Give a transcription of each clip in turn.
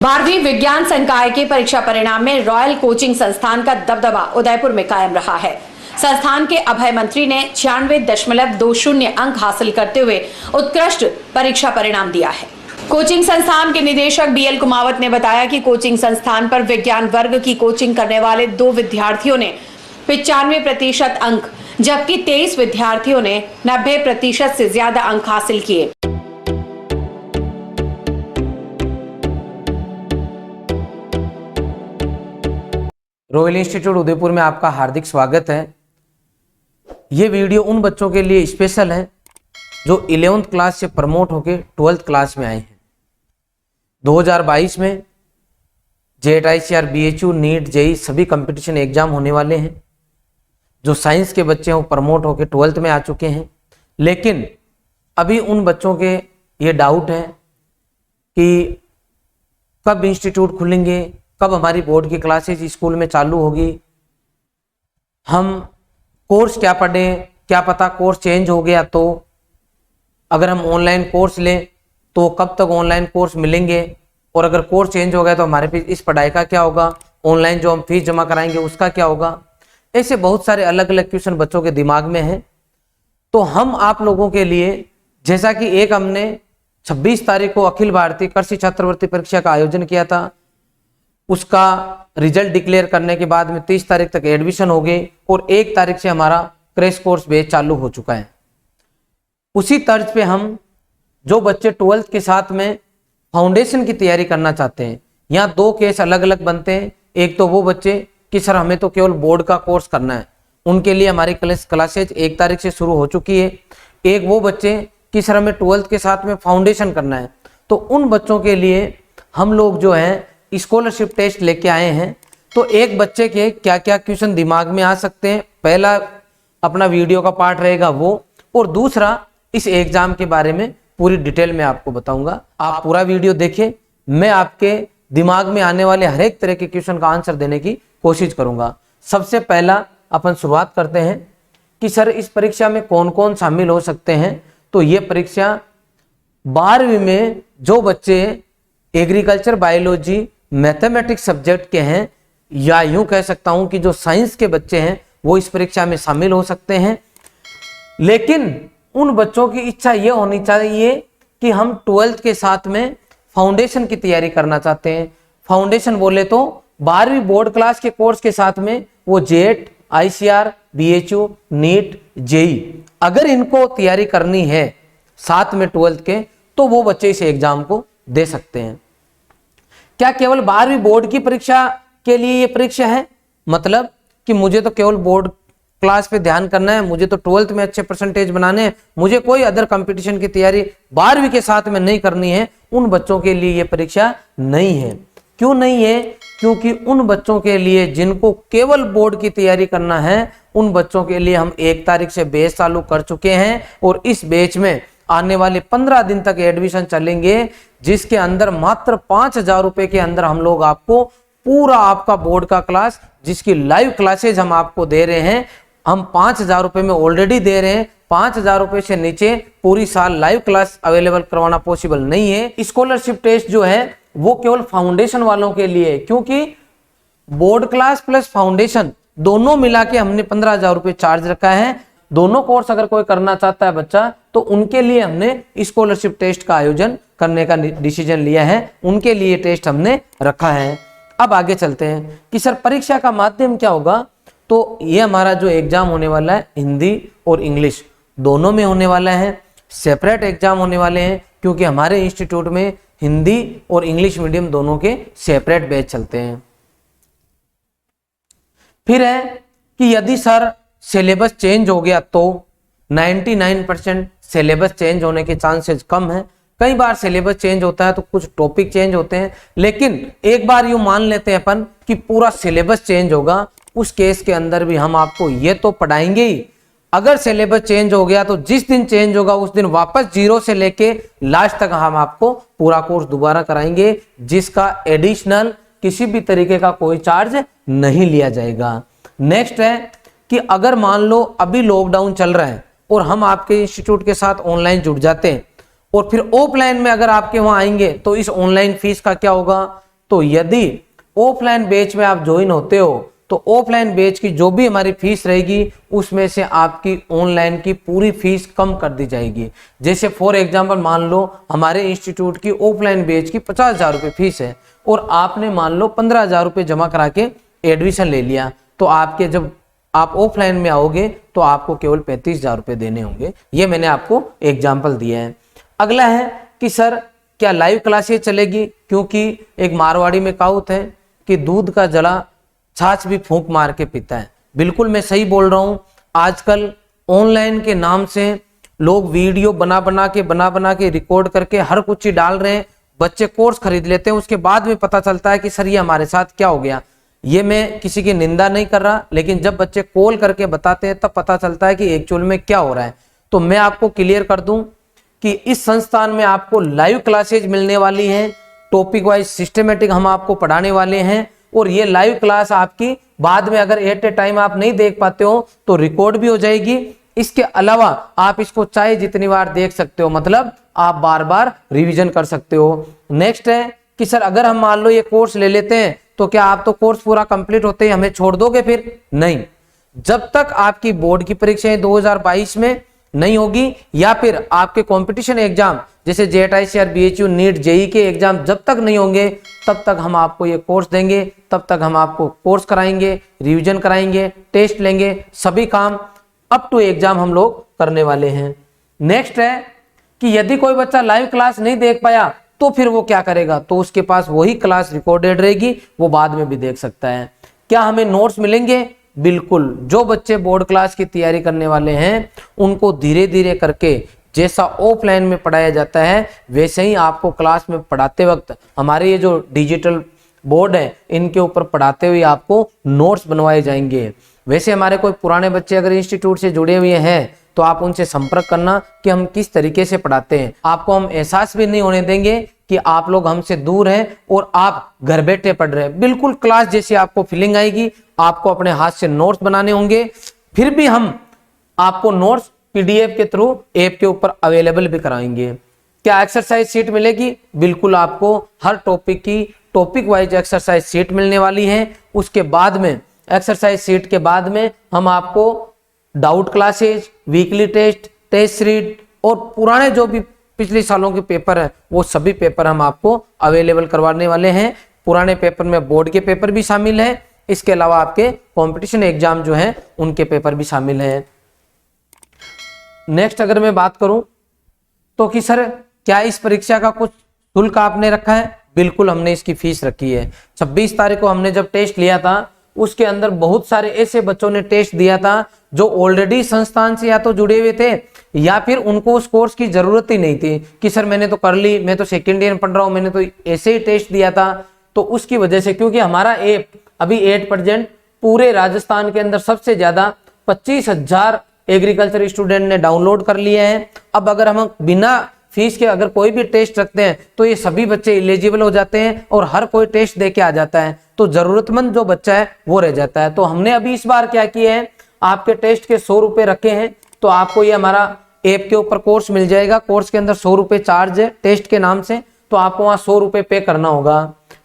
12वीं विज्ञान संकाय के परीक्षा परिणाम में रॉयल कोचिंग संस्थान का दबदबा उदयपुर में कायम रहा है। संस्थान के अभय मंत्री ने 96.20 अंक हासिल करते हुए उत्कृष्ट परीक्षा परिणाम दिया है। कोचिंग संस्थान के निदेशक BL कुमावत ने बताया कि कोचिंग संस्थान पर विज्ञान वर्ग की कोचिंग करने वाले 2 विद्यार्थियों ने 95% अंक, जबकि 23 विद्यार्थियों ने 90% से ज्यादा अंक हासिल किए। रॉयल इंस्टीट्यूट उदयपुर में आपका हार्दिक स्वागत है। ये वीडियो उन बच्चों के लिए स्पेशल है जो 11th क्लास से प्रमोट होकर 12th क्लास में आए हैं। 2022 में JET ICAR BHU NEET JEE सभी कंपटीशन एग्जाम होने वाले हैं। जो साइंस के बच्चे हैं वो प्रमोट होकर 12th में आ चुके हैं, लेकिन अभी उन बच्चों के ये डाउट है कि कब इंस्टीट्यूट खुलेंगे, कब हमारी बोर्ड की क्लासेज स्कूल में चालू होगी, हम कोर्स क्या पढ़ें, क्या पता कोर्स चेंज हो गया तो अगर हम ऑनलाइन कोर्स लें तो कब तक ऑनलाइन कोर्स मिलेंगे, और अगर कोर्स चेंज हो गया तो हमारे पे इस पढ़ाई का क्या होगा, ऑनलाइन जो हम फीस जमा कराएंगे उसका क्या होगा। ऐसे बहुत सारे अलग अलग क्वेश्चन बच्चों के दिमाग में हैं। तो हम आप लोगों के लिए, जैसा कि एक हमने 26 तारीख को अखिल भारतीय कृषि छात्रवृत्ति परीक्षा का आयोजन किया था, उसका रिजल्ट डिक्लेयर करने के बाद में 30 तारीख तक एडमिशन हो गए और 1 तारीख से हमारा क्रैश कोर्स बैच चालू हो चुका है। उसी तर्ज पे हम जो बच्चे 12th के साथ में फाउंडेशन की तैयारी करना चाहते हैं, यहाँ 2 केस अलग अलग बनते हैं। एक तो वो बच्चे कि सर हमें तो केवल बोर्ड का कोर्स करना है, उनके लिए हमारी क्लासेज 1 तारीख से शुरू हो चुकी है। एक वो बच्चे कि सर हमें 12th के साथ में फाउंडेशन करना है, तो उन बच्चों के लिए हम लोग जो है स्कॉलरशिप टेस्ट लेके आए हैं। तो एक बच्चे के क्या क्या क्वेश्चन दिमाग में आ सकते हैं, पहला अपना वीडियो का पार्ट रहेगा वो, और दूसरा इस एग्जाम के बारे में पूरी डिटेल में आपको बताऊंगा। आप पूरा वीडियो देखिए, मैं आपके दिमाग में आने वाले हर एक तरह के क्वेश्चन का आंसर देने की कोशिश करूंगा। सबसे पहला अपन शुरुआत करते हैं कि सर इस परीक्षा में कौन कौन शामिल हो सकते हैं। तो ये परीक्षा 12वीं में जो बच्चे एग्रीकल्चर, बायोलॉजी, मैथमेटिक्स सब्जेक्ट के हैं, या यूं कह सकता हूं कि जो साइंस के बच्चे हैं वो इस परीक्षा में शामिल हो सकते हैं। लेकिन उन बच्चों की इच्छा ये होनी चाहिए कि हम 12th के साथ में फाउंडेशन की तैयारी करना चाहते हैं। फाउंडेशन बोले तो 12वीं बोर्ड क्लास के कोर्स के साथ में वो JET ICAR BHU NEET JEE अगर इनको तैयारी करनी है साथ में 12th के, तो वो बच्चे इस एग्जाम को दे सकते हैं। क्या केवल 12वीं बोर्ड की परीक्षा के लिए ये परीक्षा है? मतलब कि मुझे तो केवल बोर्ड क्लास पे ध्यान करना है, मुझे तो 12th में अच्छे परसेंटेज बनाने हैं, मुझे कोई अदर कंपटीशन की तैयारी 12वीं के साथ में नहीं करनी है, उन बच्चों के लिए ये परीक्षा नहीं है। क्यों नहीं है? क्योंकि उन बच्चों के लिए जिनको केवल बोर्ड की तैयारी करना है, उन बच्चों के लिए हम 1 तारीख से बैच चालू कर चुके हैं, और इस बैच में आने वाले 15 दिन तक एडमिशन चलेंगे, जिसके अंदर मात्र 5,000 रुपए के अंदर हम लोग आपको पूरा आपका बोर्ड का क्लास, जिसकी लाइव क्लासेज हम आपको दे रहे हैं, हम 5,000 रुपए में ऑलरेडी दे रहे हैं। 5,000 रुपए से नीचे पूरी साल लाइव क्लास अवेलेबल करवाना पॉसिबल नहीं है। स्कॉलरशिप टेस्ट जो है वो केवल फाउंडेशन वालों के लिए है, क्योंकि बोर्ड क्लास प्लस फाउंडेशन दोनों मिला के हमने 15,000 रुपए चार्ज रखा है। दोनों कोर्स अगर कोई करना चाहता है बच्चा, तो उनके लिए हमने स्कॉलरशिप टेस्ट का आयोजन करने का डिसीजन लिया है, उनके लिए टेस्ट हमने रखा है। अब आगे चलते हैं कि सर परीक्षा का माध्यम क्या होगा। तो ये हमारा जो एग्जाम होने वाला है हिंदी और इंग्लिश दोनों में होने वाला है। सेपरेट एग्जाम होने वाले हैं, क्योंकि हमारे इंस्टीट्यूट में हिंदी और इंग्लिश मीडियम दोनों के सेपरेट बैच चलते हैं। फिर है कि यदि सर सिलेबस चेंज हो गया तो 99% सिलेबस चेंज होने के चांसेस कम है। कई बार सिलेबस चेंज होता है तो कुछ टॉपिक चेंज होते हैं, लेकिन एक बार यूं मान लेते हैं अपन कि पूरा सिलेबस चेंज होगा, उस केस के अंदर भी हम आपको ये तो पढ़ाएंगे ही। अगर सिलेबस चेंज हो गया तो जिस दिन चेंज होगा उस दिन वापस 0 से लेके लास्ट तक हम आपको पूरा कोर्स दोबारा कराएंगे, जिसका एडिशनल किसी भी तरीके का कोई चार्ज नहीं लिया जाएगा। नेक्स्ट है कि अगर मान लो अभी लॉकडाउन चल रहा है और हम आपके इंस्टीट्यूट के साथ ऑनलाइन जुड़ जाते हैं और फिर ऑफलाइन में अगर आपके वहां आएंगे तो इस ऑनलाइन फीस का क्या होगा, तो यदि ऑफलाइन बैच में आप ज्वाइन होते हो तो ऑफलाइन बैच की जो भी हमारी फीस रहेगी उसमें से आपकी ऑनलाइन की पूरी फीस कम कर दी जाएगी। जैसे फॉर एग्जांपल मान लो हमारे इंस्टीट्यूट की ऑफलाइन बैच की 50,000 रुपये फीस है और आपने मान लो 15,000 रुपये जमा करा के एडमिशन ले लिया, तो आपके जब आप ऑफलाइन में आओगे तो आपको केवल 35,000 रुपये देने होंगे। ये मैंने आपको एग्जाम्पल दिया है। अगला है कि सर क्या लाइव क्लासेस चलेगी, क्योंकि एक मारवाड़ी में कहावत है कि दूध का जला छाछ भी फूंक मार के पीता है। बिल्कुल मैं सही बोल रहा हूँ। आजकल ऑनलाइन के नाम से लोग वीडियो बना बना के रिकॉर्ड करके हर कुछ चीज डाल रहे हैं। बच्चे कोर्स खरीद लेते हैं, उसके बाद में पता चलता है कि सर ये हमारे साथ क्या हो गया। ये मैं किसी की निंदा नहीं कर रहा, लेकिन जब बच्चे कॉल करके बताते हैं तब पता चलता है कि एक्चुअल में क्या हो रहा है। तो मैं आपको क्लियर कर दूं कि इस संस्थान में आपको लाइव क्लासेज मिलने वाली हैं, टॉपिक वाइज सिस्टमेटिक हम आपको पढ़ाने वाले हैं, और ये लाइव क्लास आपकी बाद में अगर एट ए टाइम आप नहीं देख पाते हो तो रिकॉर्ड भी हो जाएगी। इसके अलावा आप इसको चाहे जितनी बार देख सकते हो, मतलब आप बार बार रिवीजन कर सकते हो। नेक्स्ट है कि सर अगर हम मान लो ये कोर्स ले लेते हैं तो क्या आप तो कोर्स पूरा कंप्लीट होते ही हमें छोड़ दोगे? फिर नहीं, जब तक आपकी बोर्ड की परीक्षाएं 2022 में नहीं होगी या फिर आपके कंपटीशन एग्जाम जैसे JTICR, BHU, नीट, JEE के एग्जाम जब तक नहीं होंगे तब तक हम आपको ये कोर्स देंगे, तब तक हम आपको कोर्स कराएंगे, रिवीजन कराएंगे, टेस्ट लेंगे, सभी काम अप टू एग्जाम हम लोग करने वाले हैं। नेक्स्ट है कि यदि कोई बच्चा लाइव क्लास नहीं देख पाया तो फिर वो क्या करेगा? तो उसके पास वही क्लास रिकॉर्डेड रहेगी, वो बाद में भी देख सकता है। क्या हमें नोट्स मिलेंगे? बिल्कुल। जो बच्चे बोर्ड क्लास की तैयारी करने वाले हैं उनको धीरे धीरे करके जैसा ऑफलाइन में पढ़ाया जाता है वैसे ही आपको क्लास में पढ़ाते वक्त हमारे ये जो डिजिटल बोर्ड है इनके ऊपर पढ़ाते हुए आपको नोट्स बनवाए जाएंगे। वैसे हमारे कोई पुराने बच्चे अगर इंस्टीट्यूट से जुड़े हुए हैं तो आप उनसे संपर्क करना कि हम किस तरीके से पढ़ाते हैं। आपको हम एहसास भी नहीं होने देंगे कि आप लोग हमसे दूर हैं और आप घर बैठे पढ़ रहे हैं। बिल्कुल क्लास जैसी आपको फीलिंग आएगी। आपको अपने हाथ से नोट्स बनाने होंगे, फिर भी हम आपको नोट्स PDF के थ्रू ऐप के ऊपर अवेलेबल भी कराएंगे। क्या एक्सरसाइज शीट मिलेगी? बिल्कुल, आपको हर टॉपिक की टॉपिक वाइज एक्सरसाइज शीट मिलने वाली है। उसके बाद में एक्सरसाइज शीट के बाद में हम आपको doubt classes, weekly test, test series और पुराने जो भी पिछले सालों के पेपर है वो सभी पेपर हम आपको अवेलेबल करवाने वाले हैं। पुराने पेपर में बोर्ड के पेपर भी शामिल है, इसके अलावा आपके कंपटीशन एग्जाम जो हैं उनके पेपर भी शामिल हैं। नेक्स्ट अगर मैं बात करूं तो कि सर क्या इस परीक्षा का कुछ शुल्क आपने रखा है? बिल्कुल, हमने इसकी फीस रखी है। 26 तारीख को हमने जब टेस्ट लिया था उसके अंदर बहुत सारे ऐसे बच्चों ने टेस्ट दिया था जो ऑलरेडी संस्थान से या तो जुड़े हुए थे या फिर उनको उस कोर्स की जरूरत ही नहीं थी कि सर मैंने तो कर ली, मैं तो सेकेंड ईयर पढ़ रहा हूं, मैंने तो ऐसे ही टेस्ट दिया था। तो उसकी वजह से, क्योंकि हमारा ऐप अभी 8% पूरे राजस्थान के अंदर सबसे ज्यादा 25,000 एग्रीकल्चर स्टूडेंट ने डाउनलोड कर लिए हैं। अब अगर हम बिना फीस के अगर कोई भी टेस्ट रखते हैं तो ये सभी बच्चे एलिजिबल हो जाते हैं और हर कोई टेस्ट दे के आ जाता है, तो जरूरतमंद जो बच्चा है वो रह जाता है। तो हमने अभी इस बार क्या किया है, आपके टेस्ट के 100 रुपए रखे हैं, तो आपको ये हमारा ऐप के ऊपर कोर्स मिल जाएगा। कोर्स के अंदर 100 रुपए चार्ज है टेस्ट के नाम से, तो आपको वहां 100 रुपए पे करना होगा।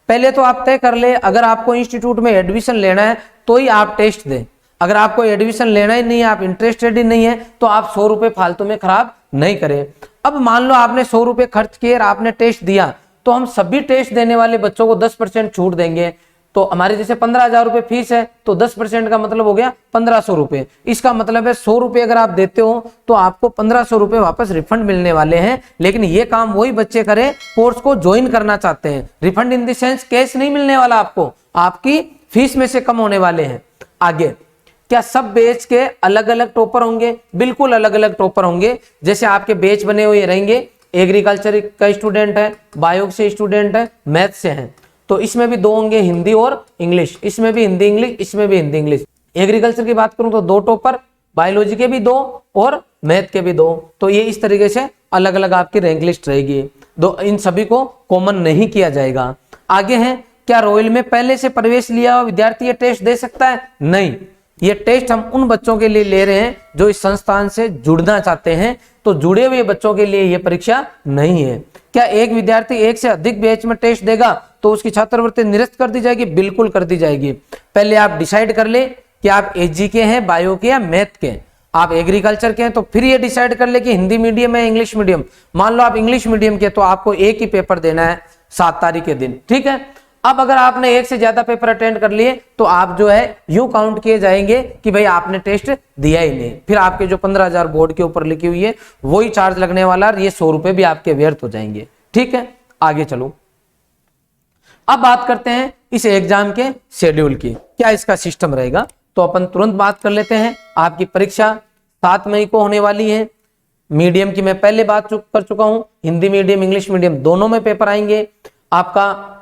पहले तो आप तय कर ले, अगर आपको इंस्टीट्यूट में एडमिशन लेना है तो ही आप टेस्ट दें। अगर आपको एडमिशन लेना ही नहीं है, आप इंटरेस्टेड ही नहीं है, तो आप 100 रुपए फालतू में खराब नहीं करें। अब मान लो आपने 100 रुपए खर्च किए और आपने टेस्ट दिया, तो हम सभी टेस्ट देने वाले बच्चों को 10% छूट देंगे। तो हमारे जैसे 15,000 रुपए फीस है तो 10% का मतलब हो गया 1,500 रुपए। इसका मतलब है 100 रुपए अगर आप देते हो तो आपको 1,500 रुपए वापस रिफंड मिलने वाले हैं। लेकिन ये काम वही बच्चे करें कोर्स को ज्वाइन करना चाहते हैं। Refund in the sense cash नहीं मिलने वाला आपको, आपकी फीस में से कम होने वाले हैं। आगे, क्या सब बैच के अलग अलग टॉपर होंगे? बिल्कुल अलग अलग टॉपर होंगे। जैसे आपके बैच बने हुए रहेंगे, एग्रीकल्चर का स्टूडेंट है, बायो से स्टूडेंट है, मैथ से है, तो इसमें भी 2 होंगे, हिंदी और इंग्लिश। इसमें भी हिंदी इंग्लिश, इसमें भी हिंदी इंग्लिश। एग्रीकल्चर की बात करूं तो 2 टॉपर, बायोलॉजी के भी 2 और मैथ के भी 2। तो ये इस तरीके से अलग अलग आपकी रैंक लिस्ट रहेगी। इन सभी को कॉमन नहीं किया जाएगा। आगे है, क्या रॉयल में पहले से प्रवेश लिया हुआ विद्यार्थी ये टेस्ट दे सकता है? नहीं। ये टेस्ट हम उन बच्चों के लिए ले रहे हैं जो इस संस्थान से जुड़ना चाहते हैं, तो जुड़े हुए बच्चों के लिए ये परीक्षा नहीं है। क्या एक विद्यार्थी एक से अधिक बैच में टेस्ट देगा तो उसकी छात्रवृत्ति निरस्त कर दी जाएगी? बिल्कुल कर दी जाएगी। पहले आप डिसाइड कर ले कि आप एसजी के हैं, बायो के या मैथ के। आप एग्रीकल्चर के हैं तो फिर ये डिसाइड कर ले कि हिंदी मीडियम है इंग्लिश मीडियम। मान लो आप इंग्लिश मीडियम के तो आपको एक ही पेपर देना है 7 तारीख के दिन, ठीक है। अब अगर आपने एक से ज्यादा पेपर अटेंड कर लिए तो आप जो है यूं काउंट किए जाएंगे कि भाई आपने टेस्ट दिया ही नहीं। फिर आपके जो 15,000 बोर्ड के ऊपर लिखी हुई है वही चार्ज लगने वाला, ये 100 रुपए भी आपके व्यर्थ हो जाएंगे, ठीक है। आगे चलो, अब बात करते हैं इस एग्जाम के शेड्यूल की, क्या इसका सिस्टम रहेगा। तो अपन तुरंत बात कर लेते हैं। आपकी परीक्षा 7 मई को होने वाली है। मीडियम की मैं पहले बात कर चुका हूं, हिंदी मीडियम इंग्लिश मीडियम दोनों में पेपर आएंगे। आपका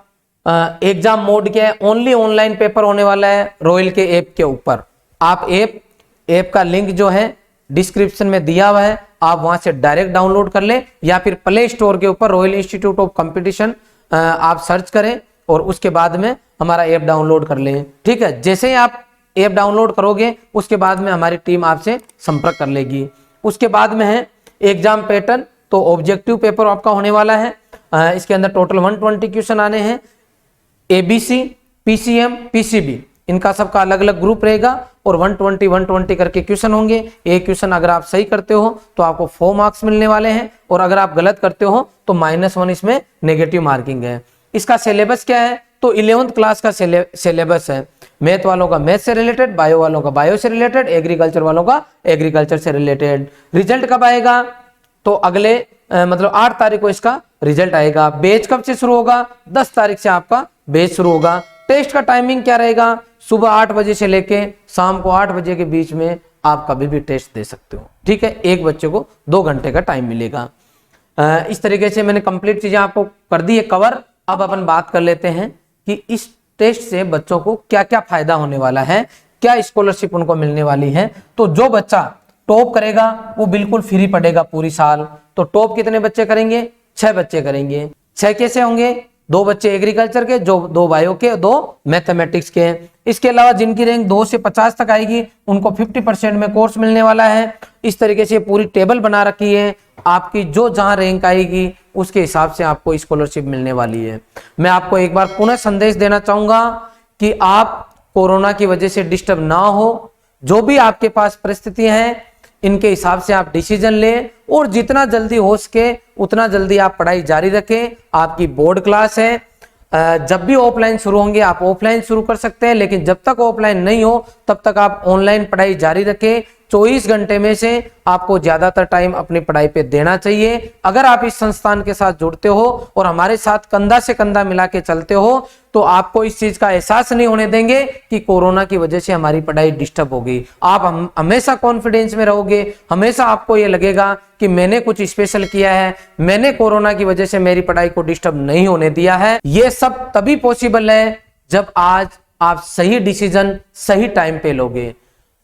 एग्जाम मोड क्या है? ओनली ऑनलाइन पेपर होने वाला है रॉयल के ऐप के ऊपर। आप ऐप का लिंक जो है डिस्क्रिप्शन में दिया हुआ है, आप वहां से डायरेक्ट डाउनलोड कर ले या फिर प्ले स्टोर के ऊपर रॉयल इंस्टीट्यूट ऑफ कंपटीशन आप सर्च करें और उसके बाद में हमारा ऐप डाउनलोड कर लें, ठीक है। जैसे ही आप ऐप डाउनलोड करोगे उसके बाद में हमारी टीम आपसे संपर्क कर लेगी। उसके बाद में है एग्जाम पैटर्न, तो ऑब्जेक्टिव पेपर आपका होने वाला है। इसके अंदर टोटल 120 क्वेश्चन आने हैं। एबीसी, पीसीएम, पीसीबी इनका सबका अलग अलग ग्रुप रहेगा और 120 करके क्वेश्चन होंगे। एक क्वेश्चन अगर आप सही करते हो तो आपको 4 मार्क्स मिलने वाले हैं और अगर आप गलत करते हो तो -1 इसमें नेगेटिव मार्किंग है। इसका सिलेबस क्या है? तो 11th क्लास का सिलेबस है। मैथ वालों का मैथ से रिलेटेड, बायो वालों का बायो से रिलेटेड, एग्रीकल्चर वालों का एग्रीकल्चर से रिलेटेड। रिजल्ट कब आएगा? तो अगले मतलब 8 तारीख को इसका रिजल्ट आएगा। बैच कब से शुरू होगा? 10 तारीख से आपका बैच शुरू होगा। टेस्ट का टाइमिंग क्या रहेगा? सुबह 8 बजे से लेके शाम को 8 बजे के बीच में आप कभी भी टेस्ट दे सकते हो, ठीक है। एक बच्चे को 2 घंटे का टाइम मिलेगा। इस तरीके से मैंने कंप्लीट चीजें आपको कर दी है कवर। अब अपन बात कर लेते हैं कि इस टेस्ट से बच्चों को क्या क्या फायदा होने वाला है, क्या स्कॉलरशिप उनको मिलने वाली है। तो जो बच्चा टॉप करेगा वो बिल्कुल फ्री पढ़ेगा पूरी साल। तो टॉप कितने बच्चे करेंगे? 6 बच्चे करेंगे। 6 कैसे होंगे? 2 बच्चे एग्रीकल्चर के, जो 2 बायो के, 2 मैथमेटिक्स के। इसके अलावा जिनकी रैंक 2 से 50 तक आएगी उनको 50% में कोर्स मिलने वाला है। इस तरीके से पूरी टेबल बना रखी है। आपकी जो जहां रैंक आएगी उसके हिसाब से आपको स्कॉलरशिप मिलने वाली है। मैं आपको एक बार पुनः संदेश देना चाहूंगा कि आप कोरोना की वजह से डिस्टर्ब ना हो। जो भी आपके पास परिस्थितियां हैं इनके हिसाब से आप डिसीजन लें और जितना जल्दी हो सके उतना जल्दी आप पढ़ाई जारी रखें। आपकी बोर्ड क्लास है, जब भी ऑफलाइन शुरू होंगे आप ऑफलाइन शुरू कर सकते हैं, लेकिन जब तक ऑफलाइन नहीं हो तब तक आप ऑनलाइन पढ़ाई जारी रखें। 24 घंटे में से आपको ज्यादातर टाइम अपनी पढ़ाई पे देना चाहिए। अगर आप इस संस्थान के साथ जुड़ते हो और हमारे साथ कंधा से कंधा मिला के चलते हो तो आपको इस चीज का एहसास नहीं होने देंगे कि कोरोना की वजह से हमारी पढ़ाई डिस्टर्ब हो गई। आप हमेशा कॉन्फिडेंस में रहोगे, हमेशा आपको ये लगेगा कि मैंने कुछ स्पेशल किया है, मैंने कोरोना की वजह से मेरी पढ़ाई को डिस्टर्ब नहीं होने दिया है। ये सब तभी पॉसिबल है जब आज आप सही डिसीजन सही टाइम पे लोगे।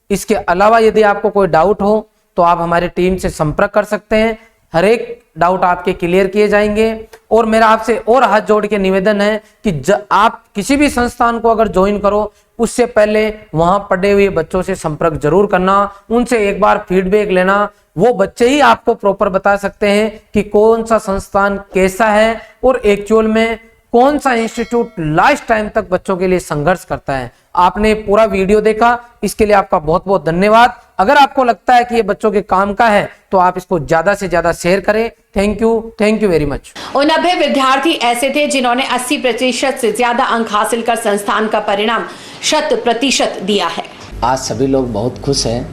इसके अलावा यदि आपको कोई डाउट हो तो आप हमारी टीम से संपर्क कर सकते हैं। हर एक डाउट आपके क्लियर किए जाएंगे। और मेरा आपसे और हाथ जोड़ के निवेदन है कि आप किसी भी संस्थान को अगर ज्वाइन करो उससे पहले वहां पढ़े हुए बच्चों से संपर्क जरूर करना, उनसे एक बार फीडबैक लेना। वो बच्चे ही आपको प्रॉपर बता सकते हैं कि कौन सा संस्थान कैसा है और एक्चुअल में कौन सा इंस्टीट्यूट लास्ट टाइम तक बच्चों के लिए संघर्ष करता है। आपने पूरा वीडियो देखा, इसके लिए आपका बहुत बहुत धन्यवाद। अगर आपको लगता है कि ये बच्चों के काम का है तो आप इसको ज्यादा से ज्यादा शेयर करें। Thank you very much. 90 विद्यार्थी ऐसे थे जिन्होंने 80% से ज्यादा अंक हासिल कर संस्थान का परिणाम 100% दिया है। आज सभी लोग बहुत खुश हैं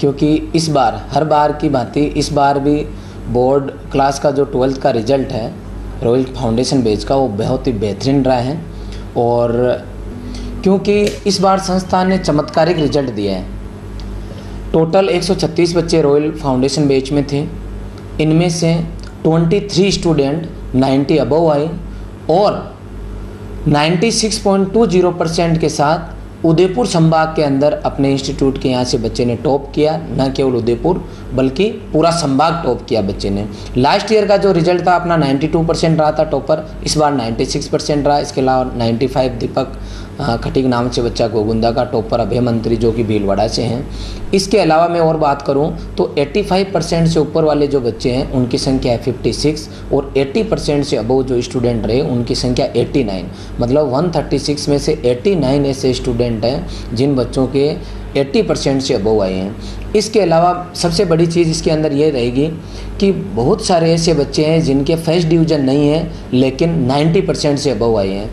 क्योंकि इस बार हर बार की भांति इस बार भी बोर्ड क्लास का जो 12th का रिजल्ट है रॉयल फाउंडेशन बैच का वो बहुत ही बेहतरीन रहा है। और क्योंकि इस बार संस्थान ने चमत्कारिक रिजल्ट दिया है। टोटल 136 बच्चे रॉयल फाउंडेशन बैच में थे। इनमें से 23 स्टूडेंट 90 अबव आए और 96.20% के साथ उदयपुर संभाग के अंदर अपने इंस्टीट्यूट के यहाँ से बच्चे ने टॉप किया। न केवल उदयपुर बल्कि पूरा संभाग टॉप किया बच्चे ने। लास्ट ईयर का जो रिजल्ट था अपना 92% रहा था टॉपर, इस बार 96% रहा। इसके अलावा 95 दीपक खटीक नाम से बच्चा गोगुंदा का, टॉपर अभय मंत्री जो कि भीलवाड़ा से हैं। इसके अलावा मैं और बात करूं तो 85% से ऊपर वाले जो बच्चे हैं उनकी संख्या है 56 और 80% से अबव जो स्टूडेंट रहे उनकी संख्या 89, मतलब 136 में से 89 ऐसे स्टूडेंट हैं जिन बच्चों के 80% से अबव आए हैं। इसके अलावा सबसे बड़ी चीज़ इसके अंदर ये रहेगी कि बहुत सारे ऐसे बच्चे हैं जिनके फर्स्ट डिवीज़न नहीं है लेकिन 90% से अबव आए हैं।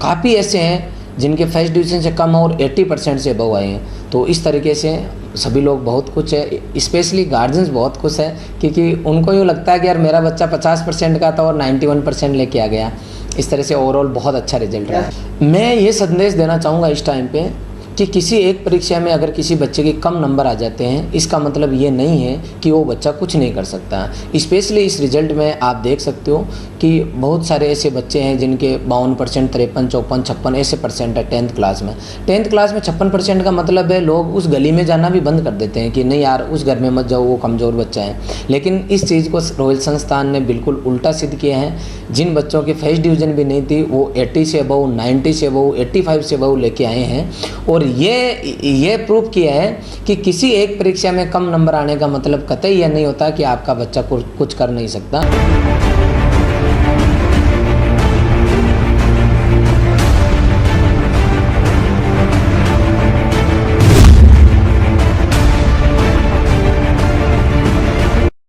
काफ़ी ऐसे हैं जिनके फर्स्ट डिवीज़न से कम और 80% से अबव आए हैं। तो इस तरीके से सभी लोग बहुत खुश है, स्पेशली गार्जियंस बहुत खुश है क्योंकि उनको यूँ लगता है कि यार मेरा बच्चा 50% का था और 91% लेके आ गया। इस तरह से ओवरऑल बहुत अच्छा रिजल्ट रहा। मैं ये संदेश देना चाहूँगा इस टाइम पे कि किसी एक परीक्षा में अगर किसी बच्चे के कम नंबर आ जाते हैं इसका मतलब ये नहीं है कि वो बच्चा कुछ नहीं कर सकता। स्पेशली इस रिजल्ट में आप देख सकते हो कि बहुत सारे ऐसे बच्चे हैं जिनके 52%, 53, 54, 56 ऐसे परसेंट है 10th क्लास में। 10th क्लास में 56% का मतलब है लोग उस गली में जाना भी बंद कर देते हैं कि नहीं यार उस घर में मत जाओ, वो कमज़ोर बच्चा है। लेकिन इस चीज़ को रॉयल संस्थान ने बिल्कुल उल्टा सिद्ध किया है। जिन बच्चों की फर्स्ट डिवीज़न भी नहीं थी वो 80 से अबव, 90 से अबव, 85 से अबव लेके आए हैं। और ये प्रूव किया है कि किसी एक परीक्षा में कम नंबर आने का मतलब कतई यह नहीं होता कि आपका बच्चा कुछ कर नहीं सकता।